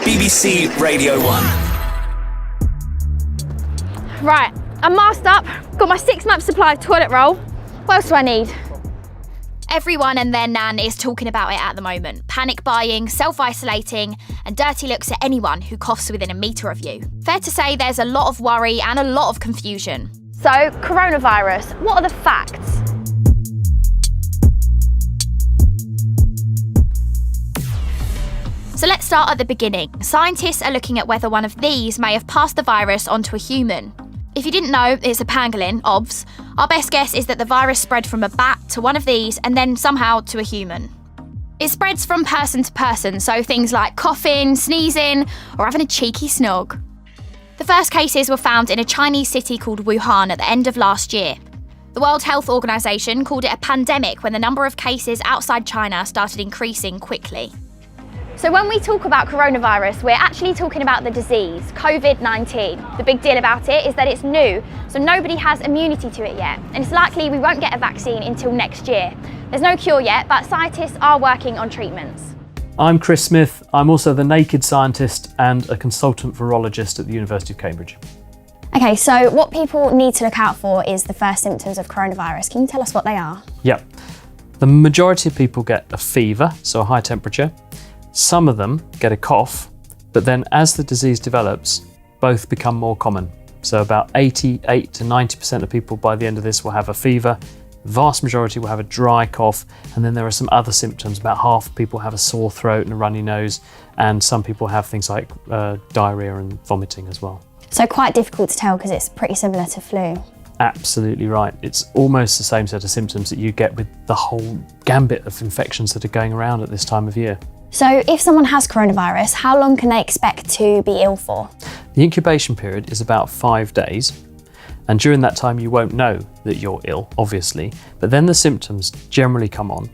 BBC Radio 1. Right, I'm masked up, got my 6-month supply of toilet roll. What else do I need? Everyone and their nan is talking about it at the moment. Panic buying, self-isolating, and dirty looks at anyone who coughs within a metre of you. Fair to say there's a lot of worry and a lot of confusion. So, coronavirus, what are the facts? So let's start at the beginning. Scientists are looking at whether one of these may have passed the virus onto a human. If you didn't know, it's a pangolin, OBS. Our best guess is that the virus spread from a bat to one of these and then somehow to a human. It spreads from person to person, so things like coughing, sneezing, or having a cheeky snog. The first cases were found in a Chinese city called Wuhan at the end of last year. The World Health Organization called it a pandemic when the number of cases outside China started increasing quickly. So when we talk about coronavirus, we're actually talking about the disease, COVID-19. The big deal about it is that it's new, so nobody has immunity to it yet, and it's likely we won't get a vaccine until next year. There's no cure yet, but scientists are working on treatments. I'm Chris Smith. I'm also the naked scientist and a consultant virologist at the University of Cambridge. Okay, so what people need to look out for is the first symptoms of coronavirus. Can you tell us what they are? Yeah. The majority of people get a fever, so a high temperature. Some of them get a cough, but then as the disease develops, both become more common. So about 88 to 90% of people by the end of this will have a fever. The vast majority will have a dry cough, and then there are some other symptoms. About half of people have a sore throat and a runny nose, and some people have things like diarrhea and vomiting as well. So quite difficult to tell because it's pretty similar to flu. Absolutely right. It's almost the same set of symptoms that you get with the whole gambit of infections that are going around at this time of year. So if someone has coronavirus, how long can they expect to be ill for? The incubation period is about 5 days, and during that time you won't know that you're ill, obviously, but then the symptoms generally come on.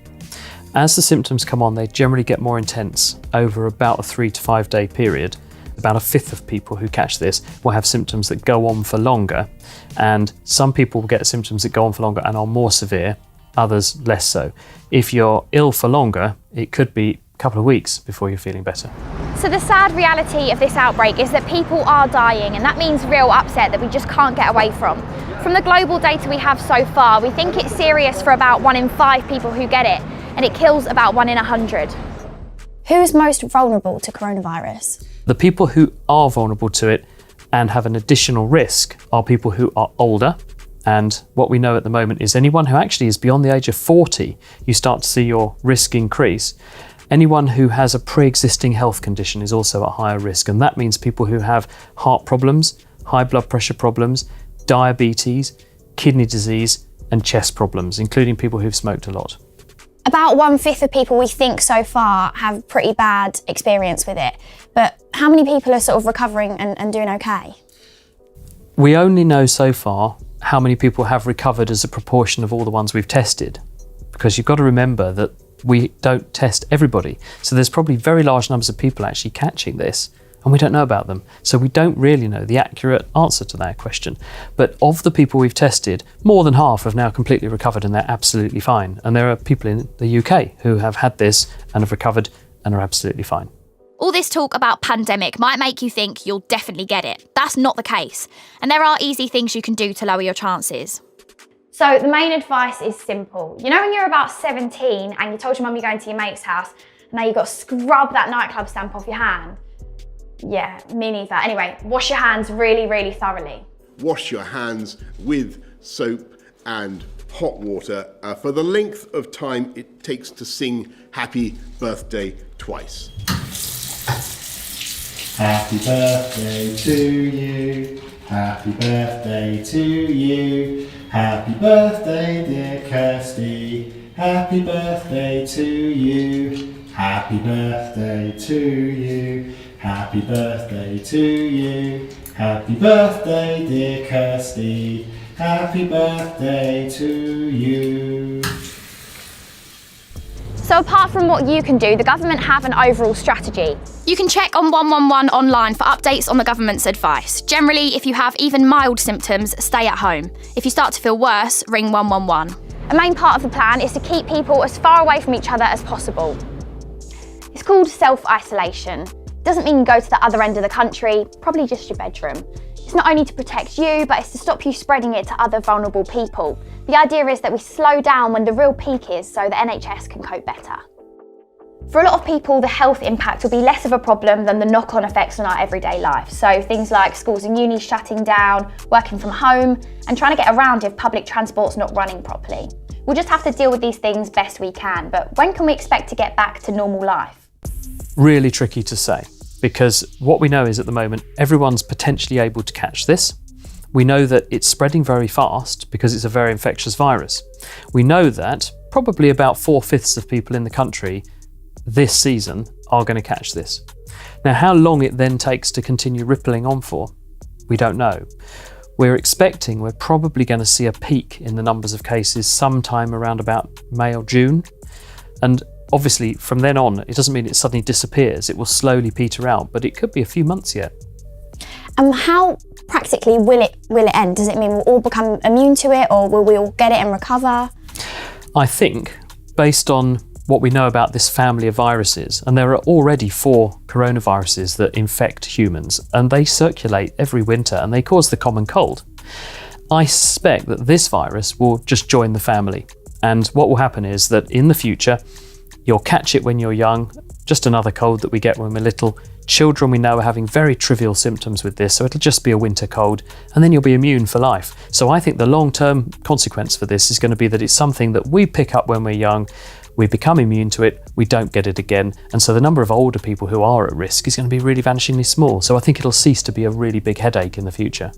As the symptoms come on, they generally get more intense over about a 3 to 5 day period. About a fifth of people who catch this will have symptoms that go on for longer, and some people will get symptoms that go on for longer and are more severe, others less so. If you're ill for longer, it could be couple of weeks before you're feeling better. So the sad reality of this outbreak is that people are dying, and that means real upset that we just can't get away from. From the global data we have so far, we think it's serious for about 1 in 5 people who get it, and it kills about 1 in 100. Who's most vulnerable to coronavirus? The people who are vulnerable to it and have an additional risk are people who are older, and what we know at the moment is anyone who actually is beyond the age of 40, you start to see your risk increase. Anyone who has a pre-existing health condition is also at higher risk, and that means people who have heart problems, high blood pressure problems, diabetes, kidney disease, and chest problems, including people who've smoked a lot. About 1/5 of people we think so far have pretty bad experience with it, but how many people are sort of recovering and doing okay? We only know so far how many people have recovered as a proportion of all the ones we've tested, because you've got to remember that we don't test everybody. So there's probably very large numbers of people actually catching this, and we don't know about them. So we don't really know the accurate answer to that question. But of the people we've tested, more than half have now completely recovered and they're absolutely fine. And there are people in the UK who have had this and have recovered and are absolutely fine. All this talk about pandemic might make you think you'll definitely get it. That's not the case. And there are easy things you can do to lower your chances. So the main advice is simple. You know when you're about 17 and you told your mum you're going to your mate's house, and now you've got to scrub that nightclub stamp off your hand? Yeah, me neither. Anyway, wash your hands really, really thoroughly. Wash your hands with soap and hot water for the length of time it takes to sing Happy Birthday twice. Happy birthday to you. Happy birthday to you. Happy birthday, dear Kirsty. Happy birthday to you. Happy birthday to you. Happy birthday to you. Happy birthday, dear Kirsty. Happy birthday to you. So apart from what you can do, the government have an overall strategy. You can check on 111 online for updates on the government's advice. Generally, if you have even mild symptoms, stay at home. If you start to feel worse, ring 111. A main part of the plan is to keep people as far away from each other as possible. It's called self-isolation. Doesn't mean you go to the other end of the country, probably just your bedroom. It's not only to protect you, but it's to stop you spreading it to other vulnerable people. The idea is that we slow down when the real peak is so the NHS can cope better. For a lot of people, the health impact will be less of a problem than the knock-on effects on our everyday life. So things like schools and unis shutting down, working from home, and trying to get around if public transport's not running properly. We'll just have to deal with these things best we can, but when can we expect to get back to normal life? Really tricky to say, because what we know is at the moment, everyone's potentially able to catch this. We know that it's spreading very fast because it's a very infectious virus. We know that probably about 4/5 of people in the country this season are going to catch this. Now, how long it then takes to continue rippling on for, we don't know. We're probably going to see a peak in the numbers of cases sometime around about May or June. And obviously from then on, it doesn't mean it suddenly disappears. It will slowly peter out, but it could be a few months yet. And how practically will it end? Does it mean we'll all become immune to it, or will we all get it and recover? I think, based on what we know about this family of viruses, and there are already 4 coronaviruses that infect humans, and they circulate every winter and they cause the common cold. I suspect that this virus will just join the family. And what will happen is that in the future, you'll catch it when you're young, just another cold that we get when we're little. Children we know are having very trivial symptoms with this, so it'll just be a winter cold, and then you'll be immune for life. So I think the long-term consequence for this is going to be that it's something that we pick up when we're young, we become immune to it, we don't get it again, and so the number of older people who are at risk is going to be really vanishingly small. So I think it'll cease to be a really big headache in the future.